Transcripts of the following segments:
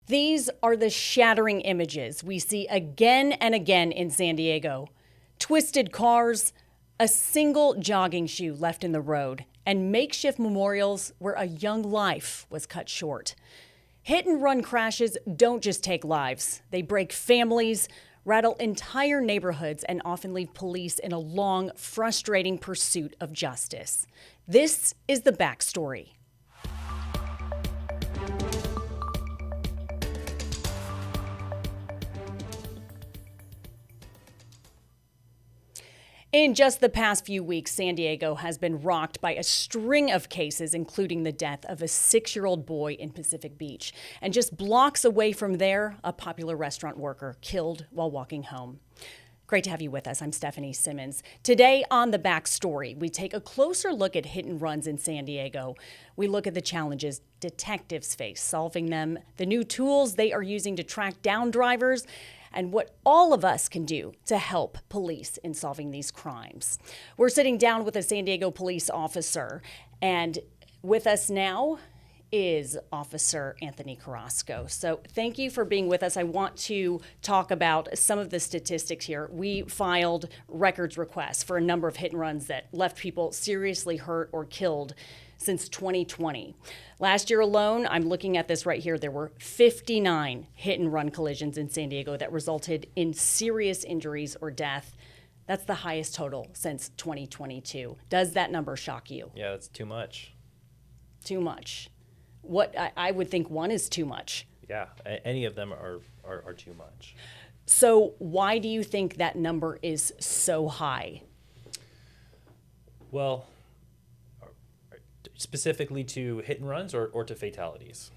These are the shattering images we see again and again in San Diego. Twisted cars, a single jogging shoe left in the road, and makeshift memorials where a young life was cut short. Hit and run crashes don't just take lives. They break families, rattle entire neighborhoods, and often leave police in a long, frustrating pursuit of justice. This is the backstory. In just the past few weeks, San Diego has been rocked by a string of cases, including the death of a 6-year-old boy in Pacific Beach. And just blocks away from there, a popular restaurant worker killed while walking home. Great to have you with us. I'm Stephanie Simmons. Today on The Backstory, we take a closer look at hit and runs in San Diego. We look at the challenges detectives face solving them, the new tools they are using to track down drivers, and what all of us can do to help police in solving these crimes. We're sitting down with a San Diego police officer, and with us now is Officer Anthony Carrasco. So thank you for being with us. I want to talk about some of the statistics here. We filed records requests for a number of hit and runs that left people seriously hurt or killed since 2020. Last year alone, I'm looking at this right here, there were 59 hit and run collisions in San Diego that resulted in serious injuries or death. That's the highest total since 2022. Does that number shock you? Yeah, that's too much. Too much. What I would think one is too much. Yeah, any of them are too much. So why do you think that number is so high? Well, specifically to hit and runs or to fatalities?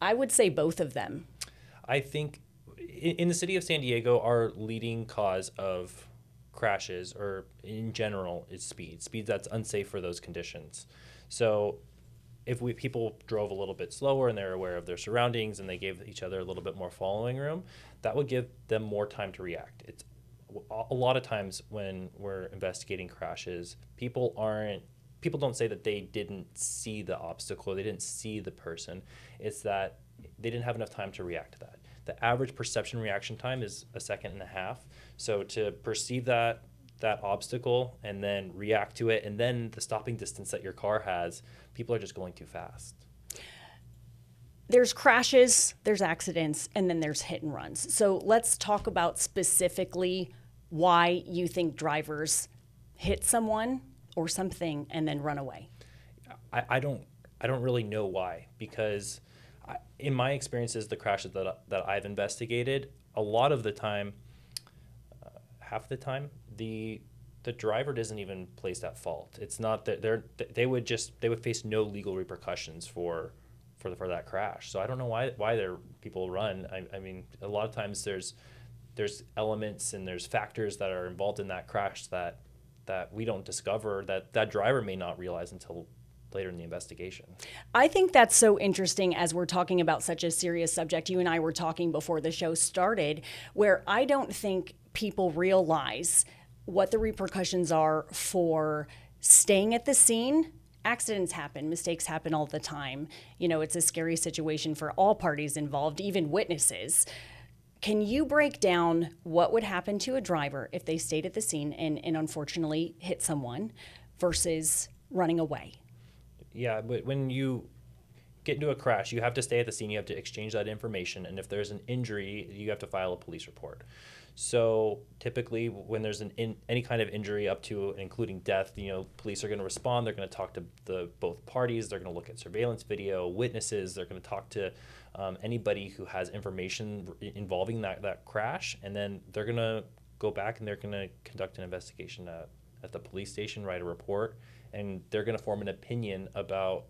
I would say both of them. I think in the city of San Diego, our leading cause of crashes or in general is speed. Speed that's unsafe for those conditions. So if people drove a little bit slower and they're aware of their surroundings and they gave each other a little bit more following room, that would give them more time to react. It's a lot of times when we're investigating crashes, people don't say that they didn't see the obstacle, they didn't see the person. It's that they didn't have enough time to react to that. The average perception reaction time is 1.5 seconds. So to perceive that obstacle and then react to it, and then the stopping distance that your car has, people are just going too fast. There's crashes, there's accidents, and then there's hit and runs. So let's talk about specifically why you think drivers hit someone or something and then run away. I don't really know why, because in my experiences, the crashes that I've investigated, a lot of the time, half the time, the driver isn't even placed at fault. It's not that they would face no legal repercussions for that crash. So I don't know why people run. I mean, a lot of times there's elements and there's factors that are involved in that crash that we don't discover, that driver may not realize until later in the investigation. I think that's so interesting as we're talking about such a serious subject. You and I were talking before the show started, where I don't think people realize what the repercussions are for staying at the scene. Accidents happen, mistakes happen all the time. You know, it's a scary situation for all parties involved, even witnesses. Can you break down what would happen to a driver if they stayed at the scene and unfortunately hit someone versus running away? Yeah, but when you get into a crash, you have to stay at the scene, you have to exchange that information, and if there's an injury, you have to file a police report. So typically when there's any kind of injury up to and including death, police are going to respond, they're going to talk to both parties, they're going to look at surveillance video, witnesses, they're going to talk to anybody who has information involving that crash, and then they're going to go back and they're going to conduct an investigation at the police station, write a report, and they're going to form an opinion about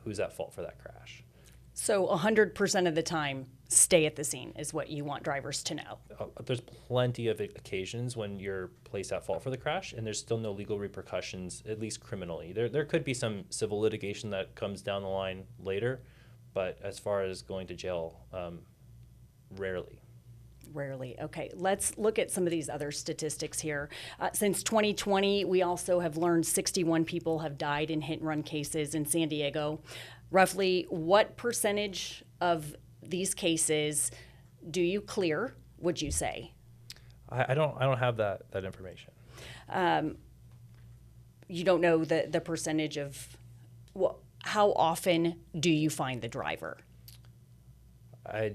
who's at fault for that crash. So 100% of the time, stay at the scene is what you want drivers to know. There's plenty of occasions when you're placed at fault for the crash and there's still no legal repercussions, at least criminally. There could be some civil litigation that comes down the line later, but as far as going to jail, rarely. Rarely. Okay, let's look at some of these other statistics here. Since 2020, we also have learned 61 people have died in hit and run cases in San Diego. Roughly what percentage of these cases do you clear, would you say? I don't have that information. You don't know the percentage of how often do you find the driver?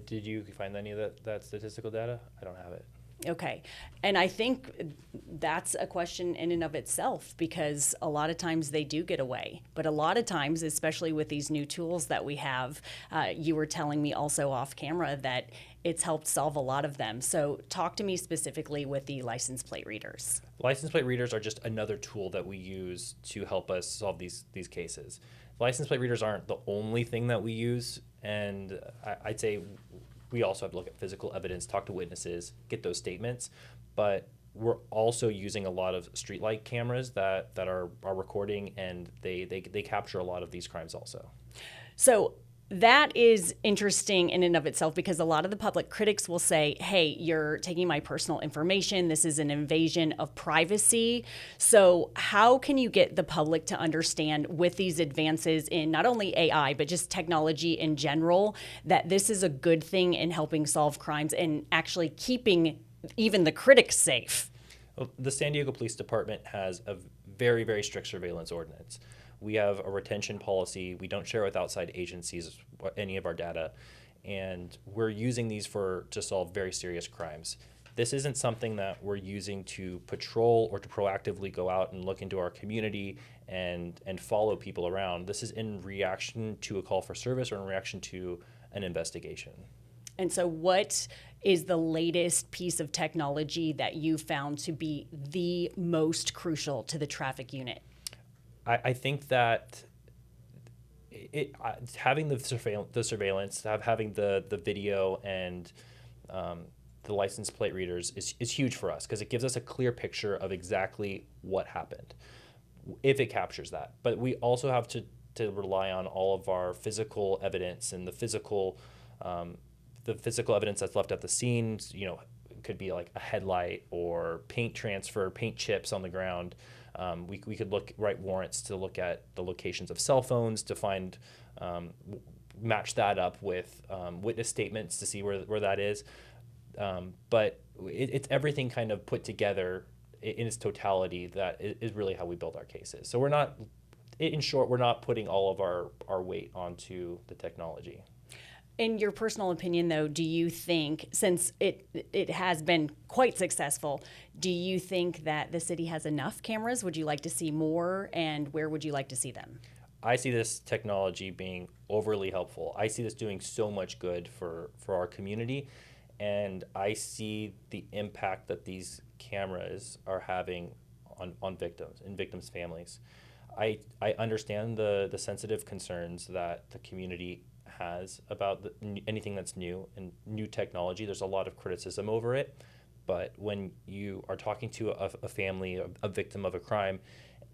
Did you find any of that statistical data? I don't have it. Okay. And I think that's a question in and of itself, because a lot of times they do get away. But a lot of times, especially with these new tools that we have, you were telling me also off camera that it's helped solve a lot of them. So talk to me specifically with the license plate readers. License plate readers are just another tool that we use to help us solve these cases. License plate readers aren't the only thing that we use, and I'd say we also have to look at physical evidence, talk to witnesses, get those statements, but we're also using a lot of streetlight cameras that are recording, and they capture a lot of these crimes also. So that is interesting in and of itself, because a lot of the public critics will say, hey, you're taking my personal information. This is an invasion of privacy. So how can you get the public to understand, with these advances in not only AI, but just technology in general, that this is a good thing in helping solve crimes and actually keeping even the critics safe? Well, the San Diego Police Department has a very, very strict surveillance ordinance. We have a retention policy. We don't share with outside agencies any of our data, and we're using these to solve very serious crimes. This isn't something that we're using to patrol or to proactively go out and look into our community and follow people around. This is in reaction to a call for service or in reaction to an investigation. And so what is the latest piece of technology that you found to be the most crucial to the traffic unit? I think that having the surveillance, having the video and the license plate readers is huge for us, because it gives us a clear picture of exactly what happened, if it captures that. But we also have to rely on all of our physical evidence and the physical evidence that's left at the scene. You know, it could be like a headlight or paint transfer, paint chips on the ground. We could write warrants to look at the locations of cell phones to find, match that up with witness statements to see where that is. But it's everything kind of put together in its totality that is really how we build our cases. So we're not, in short, we're not putting all of our weight onto the technology. In your personal opinion, though, do you think, since it has been quite successful, do you think that the city has enough cameras? Would you like to see more, and where would you like to see them? I see this technology being overly helpful. I see this doing so much good for our community, and I see the impact that these cameras are having on victims and victims' families. I understand the sensitive concerns that the community has about anything that's new and new technology. There's a lot of criticism over it, but when you are talking to a family, a victim of a crime,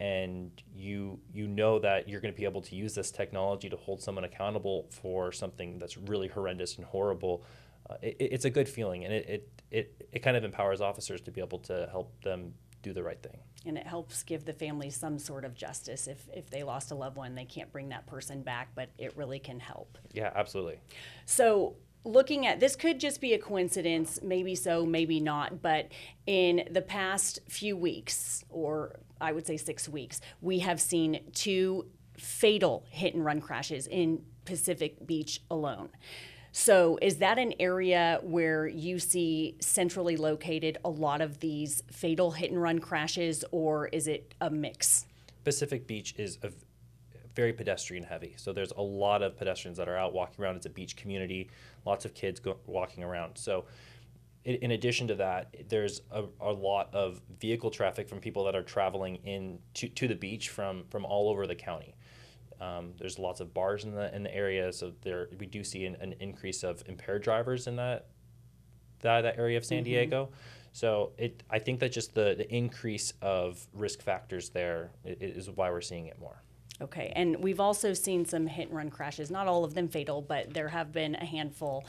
and you know that you're going to be able to use this technology to hold someone accountable for something that's really horrendous and horrible, it's a good feeling, and it kind of empowers officers to be able to help them do the right thing. And it helps give the family some sort of justice. If they lost a loved one, they can't bring that person back, but it really can help. Yeah, absolutely. So looking at this, could just be a coincidence, maybe so, maybe not, but in the past few weeks, or I would say 6 weeks, we have seen 2 fatal hit and run crashes in Pacific Beach alone. So is that an area where you see centrally located a lot of these fatal hit and run crashes, or is it a mix? Pacific Beach is very pedestrian heavy. So there's a lot of pedestrians that are out walking around. It's a beach community, lots of kids walking around. So in addition to that, there's a lot of vehicle traffic from people that are traveling to the beach from all over the county. There's lots of bars in the area, so we do see an increase of impaired drivers in that area of San Diego. So I think that just the increase of risk factors there is why we're seeing it more. Okay, and we've also seen some hit and run crashes, not all of them fatal, but there have been a handful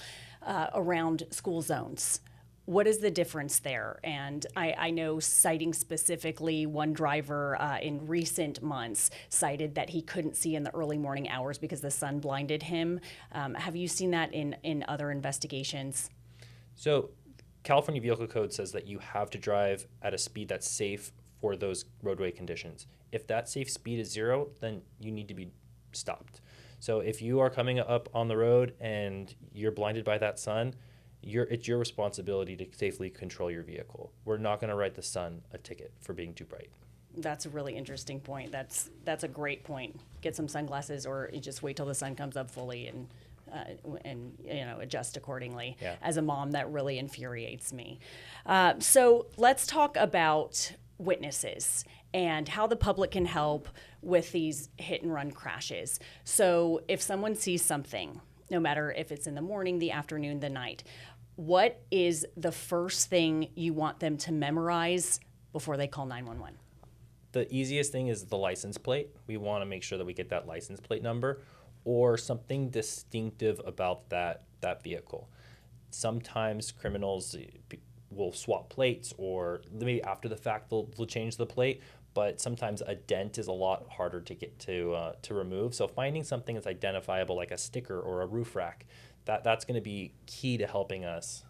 around school zones. What is the difference there? And I know, citing specifically one driver in recent months cited that he couldn't see in the early morning hours because the sun blinded him. Have you seen that in other investigations? So California Vehicle Code says that you have to drive at a speed that's safe for those roadway conditions. If that safe speed is 0, then you need to be stopped. So if you are coming up on the road and you're blinded by that sun, it's your responsibility to safely control your vehicle. We're not going to write the sun a ticket for being too bright. That's a really interesting point. That's a great point. Get some sunglasses, or you just wait till the sun comes up fully and adjust accordingly. Yeah. As a mom, that really infuriates me. So let's talk about witnesses and how the public can help with these hit and run crashes. So if someone sees something, no matter if it's in the morning, the afternoon, the night, what is the first thing you want them to memorize before they call 911? The easiest thing is the license plate. We want to make sure that we get that license plate number or something distinctive about that vehicle. Sometimes criminals will swap plates, or maybe after the fact they'll change the plate, but sometimes a dent is a lot harder to get to remove. So finding something that's identifiable, like a sticker or a roof rack, that's going to be key to helping us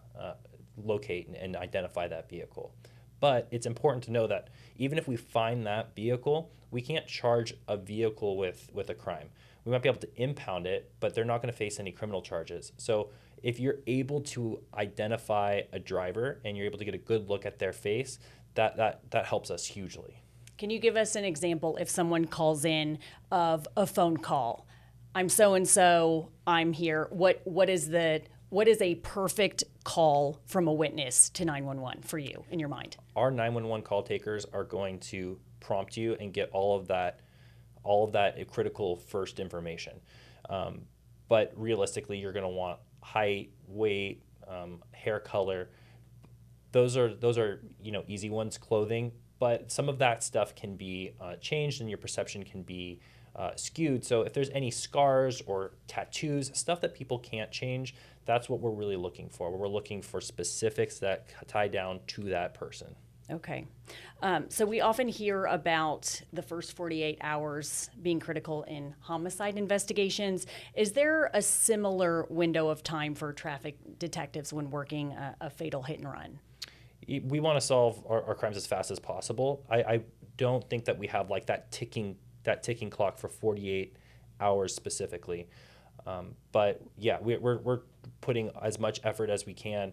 locate and identify that vehicle. But it's important to know that even if we find that vehicle, we can't charge a vehicle with a crime. We might be able to impound it, but they're not going to face any criminal charges. So if you're able to identify a driver and you're able to get a good look at their face, that helps us hugely. Can you give us an example if someone calls in of a phone call? I'm so-and-so, I'm here. What is a perfect call from a witness to 911 for you in your mind? Our 911 call takers are going to prompt you and get all of that critical first information. But realistically, you're going to want height, weight, hair color. Those are easy ones. Clothing, but some of that stuff can be changed, and your perception can be skewed. So if there's any scars or tattoos, stuff that people can't change, that's what we're really looking for. We're looking for specifics that tie down to that person. Okay. So we often hear about the first 48 hours being critical in homicide investigations. Is there a similar window of time for traffic detectives when working a fatal hit and run? We want to solve our crimes as fast as possible. I don't think that we have like that ticking clock for 48 hours specifically. But yeah, we're putting as much effort as we can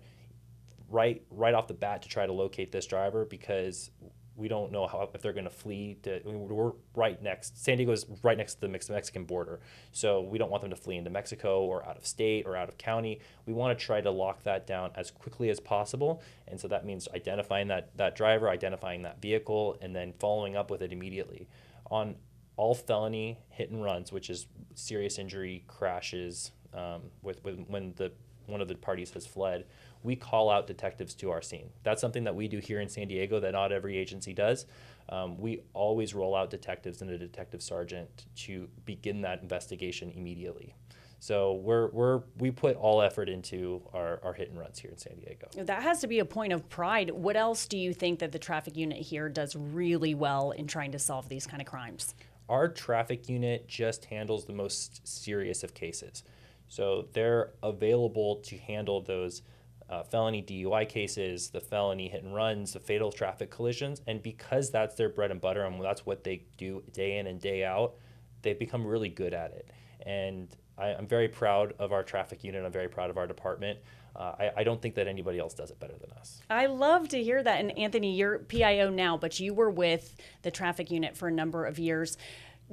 right off the bat to try to locate this driver, because we don't know if they're going to flee. We're right next. San Diego is right next to the Mexican border, so we don't want them to flee into Mexico or out of state or out of county. We want to try to lock that down as quickly as possible, and so that means identifying that driver, identifying that vehicle, and then following up with it immediately. On all felony hit and runs, which is serious injury crashes when one of the parties has fled, we call out detectives to our scene. That's something that we do here in San Diego that not every agency does. We always roll out detectives and a detective sergeant to begin that investigation immediately. So we put all effort into our hit and runs here in San Diego. That has to be a point of pride. What else do you think that the traffic unit here does really well in trying to solve these kind of crimes? Our traffic unit just handles the most serious of cases. So they're available to handle those felony DUI cases, the felony hit and runs, the fatal traffic collisions. And because that's their bread and butter and that's what they do day in and day out, they've become really good at it. And I'm very proud of our traffic unit. I'm very proud of our department. I don't think that anybody else does it better than us. I love to hear that. And Anthony, you're PIO now, but you were with the traffic unit for a number of years.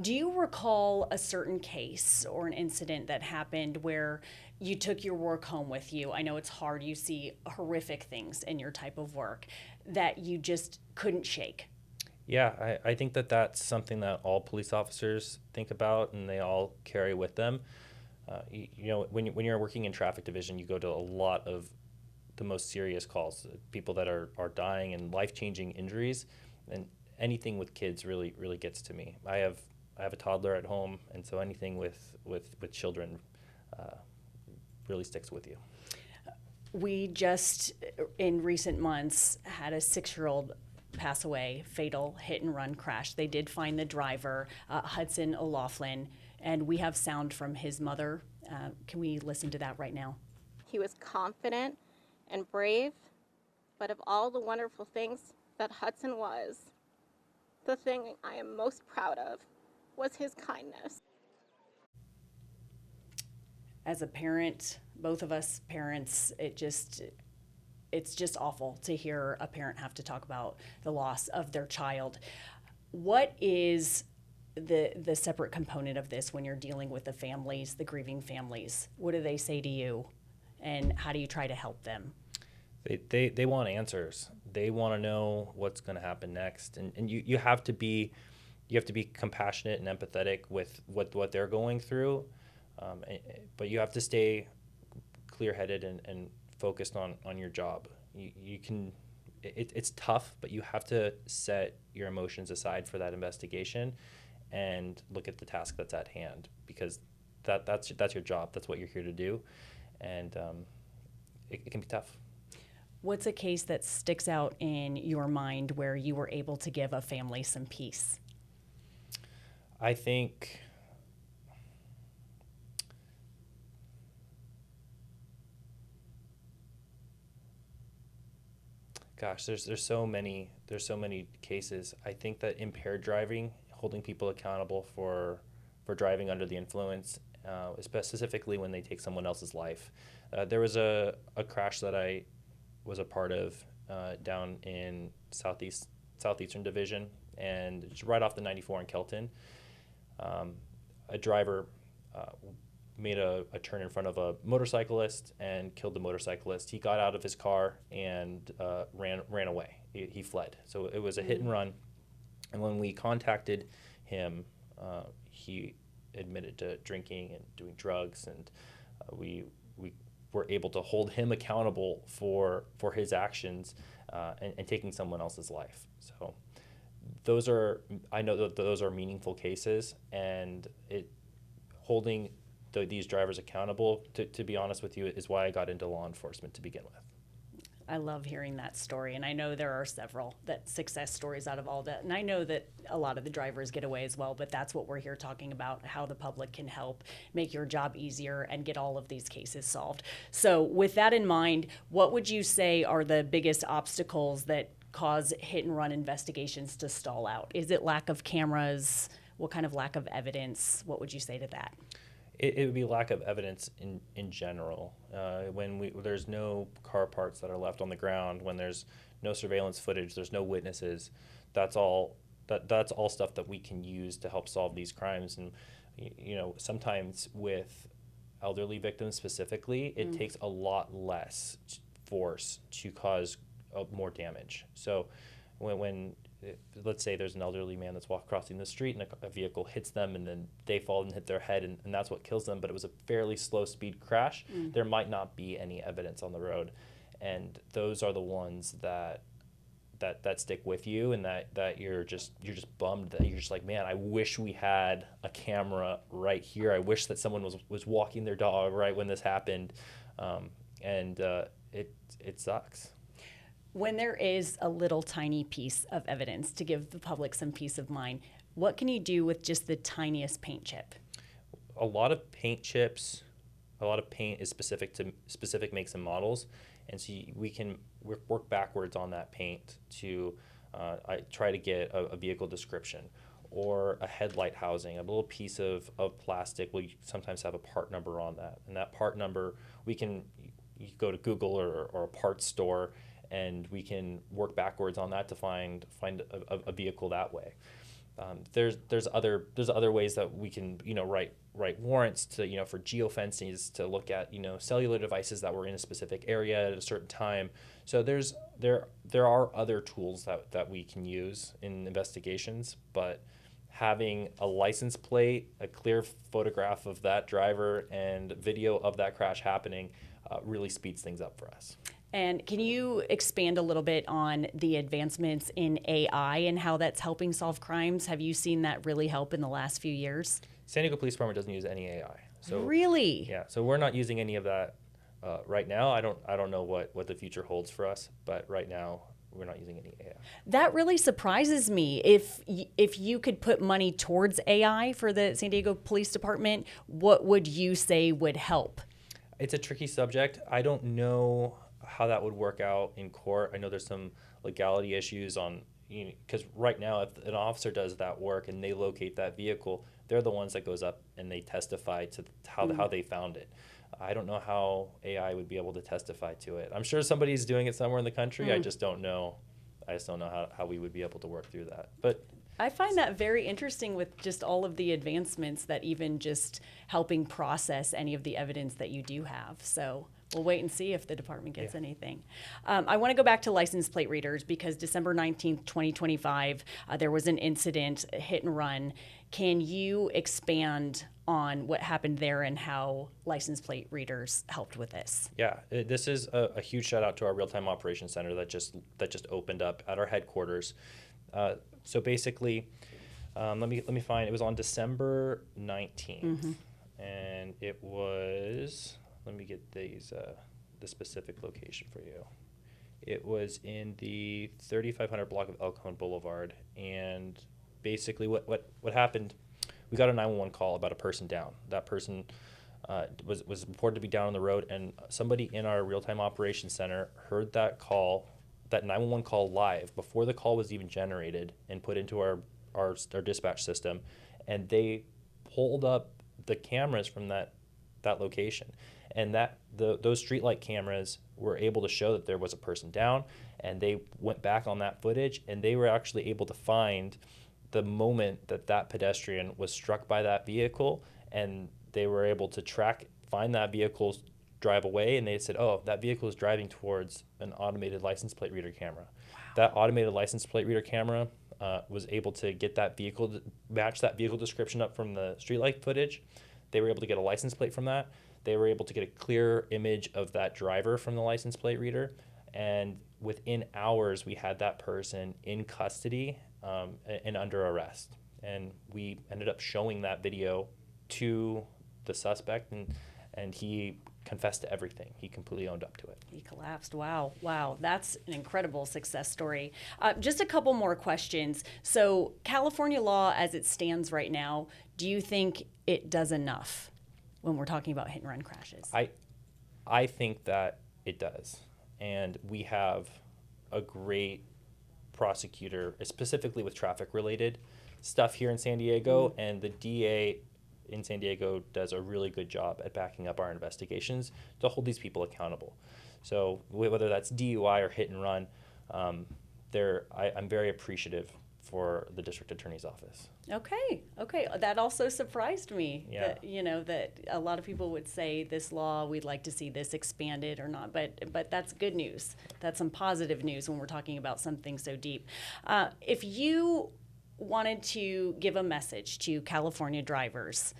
Do you recall a certain case or an incident that happened where you took your work home with you? I know it's hard. You see horrific things in your type of work that you just couldn't shake. Yeah, I think that that's something that all police officers think about and they all carry with them. When you're working in traffic division, you go to a lot of the most serious calls, people that are dying and life-changing injuries, and anything with kids really gets to me. I have a toddler at home, and so anything with children really sticks with you. We just, in recent months, had a 6-year-old pass away, fatal hit and run crash. They did find the driver, Hudson O'Laughlin, and we have sound from his mother. Can we listen to that right now? He was confident and brave, but of all the wonderful things that Hudson was, the thing I am most proud of was his kindness. As a parent, both of us parents, it's just awful to hear a parent have to talk about the loss of their child. What is the separate component of this when you're dealing with the families, the grieving families? What do they say to you, and how do you try to help them? They want answers. They want to know what's going to happen next, and you have to be compassionate and empathetic with what they're going through, but you have to stay clear-headed and focused on your job. It's tough, but you have to set your emotions aside for that investigation and look at the task that's at hand, because that's your job. That's what you're here to do, and it can be tough. What's a case that sticks out in your mind where you were able to give a family some peace? I think there's so many cases. I think that impaired driving, holding people accountable for driving under the influence, specifically when they take someone else's life. There was a crash that I was a part of down in Southeastern Division, and just right off the 94 in Kelton. A driver made a turn in front of a motorcyclist and killed the motorcyclist. He got out of his car and ran away. He fled. So it was a hit and run. And when we contacted him, he admitted to drinking and doing drugs, and we were able to hold him accountable for his actions and taking someone else's life. So I know that those are meaningful cases, and holding these drivers accountable, to be honest with you, is why I got into law enforcement to begin with. I love hearing that story, and I know there are several success stories out of all that, and I know that a lot of the drivers get away as well, but that's what we're here talking about, how the public can help make your job easier and get all of these cases solved. So with that in mind, what would you say are the biggest obstacles that cause hit and run investigations to stall out? Is it lack of cameras? What kind of lack of evidence? What would you say to that? It would be lack of evidence in general. When there's no car parts that are left on the ground, when there's no surveillance footage, there's no witnesses. That's all stuff that we can use to help solve these crimes. And sometimes with elderly victims specifically, it takes a lot less force to cause more damage. So when let's say there's an elderly man that's crossing the street and a vehicle hits them, and then they fall and hit their head, and that's what kills them, but it was a fairly slow speed crash, there might not be any evidence on the road. And those are the ones that stick with you, and that you're just bummed, that you're just like, man, I wish we had a camera right here. I wish that someone was walking their dog right when this happened. It sucks. When there is a little tiny piece of evidence to give the public some peace of mind, what can you do with just the tiniest paint chip? A lot of paint is specific to specific makes and models, and so we can work backwards on that paint to I try to get a vehicle description or a headlight housing, a little piece of plastic. We sometimes have a part number on that, and that part number you go to Google or a parts store, and we can work backwards on that to find a vehicle that way. There's other ways that we can write warrants to for geofences, to look at cellular devices that were in a specific area at a certain time. So there are other tools that we can use in investigations, but having a license plate, a clear photograph of that driver, and video of that crash happening really speeds things up for us. And can you expand a little bit on the advancements in AI and how that's helping solve crimes? Have you seen that really help in the last few years? San Diego Police Department doesn't use any AI. So really? Yeah, so we're not using any of that Right now, I don't know what the future holds for us, but right now we're not using any AI. That really surprises me. If you could put money towards AI for the San Diego Police Department, what would you say would help? It's a tricky subject. I don't know how that would work out in court. I know there's some legality issues on, because right now, if an officer does that work and they locate that vehicle, they're the ones that goes up and they testify to how they found it. I don't know how AI would be able to testify to it. I'm sure somebody's doing it somewhere in the country. I just don't know. How we would be able to work through that. But I find that very interesting with just all of the advancements that even just helping process any of the evidence that you do have. So we'll wait and see if the department gets anything. I want to go back to license plate readers because December 19th, 2025, there was an incident, a hit and run. Can you expand on what happened there and how license plate readers helped with this? Yeah, this is a huge shout out to our real-time operations center that just opened up at our headquarters. So basically, let me find. It was on December 19th, and it was. Let me get the specific location for you. It was in the 3500 block of El Cajon Boulevard, and basically what happened. We got a 911 call about a person down. That person was reported to be down on the road, and somebody in our real-time operations center heard that call, that 911 call live before the call was even generated and put into our dispatch system, and they pulled up the cameras from that location, and those streetlight cameras were able to show that there was a person down, and they went back on that footage, and they were actually able to find the moment that pedestrian was struck by that vehicle, and they were able to find that vehicle, drive away, and they said, oh, that vehicle is driving towards an automated license plate reader camera. Wow. That automated license plate reader camera was able to get that vehicle, match that vehicle description up from the streetlight footage. They were able to get a license plate from that. They were able to get a clear image of that driver from the license plate reader, and within hours, we had that person in custody and under arrest. And we ended up showing that video to the suspect, and he confessed to everything. He completely owned up to it. He collapsed. Wow. That's an incredible success story. Just a couple more questions. So California law as it stands right now, do you think it does enough when we're talking about hit and run crashes? I think that it does. And we have a great prosecutor, specifically with traffic-related stuff here in San Diego, and the DA in San Diego does a really good job at backing up our investigations to hold these people accountable. So whether that's DUI or hit and run, I'm very appreciative for the district attorney's office. Okay. That also surprised me. Yeah. That a lot of people would say this law, we'd like to see this expanded or not, but that's good news. That's some positive news when we're talking about something so deep. If you wanted to give a message to California drivers,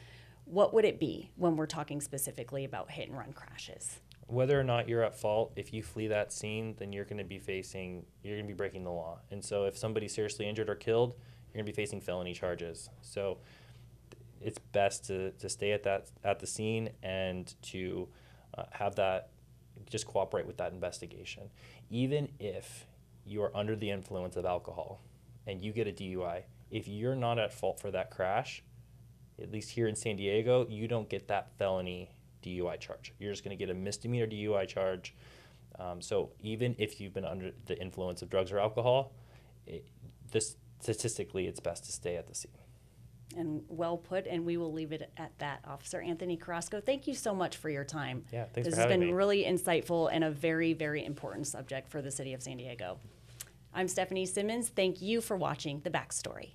what would it be when we're talking specifically about hit and run crashes? Whether or not you're at fault, if you flee that scene, then you're going to be breaking the law. And so if somebody's seriously injured or killed, you're going to be facing felony charges. So it's best to stay at the scene and to have that, just cooperate with that investigation. Even if you are under the influence of alcohol and you get a DUI, if you're not at fault for that crash, at least here in San Diego, you don't get that felony DUI charge. You're just going to get a misdemeanor DUI charge. So even if you've been under the influence of drugs or alcohol, statistically, it's best to stay at the scene. And well put, and we will leave it at that. Officer Anthony Carrasco, thank you so much for your time. Yeah, thanks for having me. This has been really insightful and a very, very important subject for the city of San Diego. I'm Stephanie Simmons. Thank you for watching The Backstory.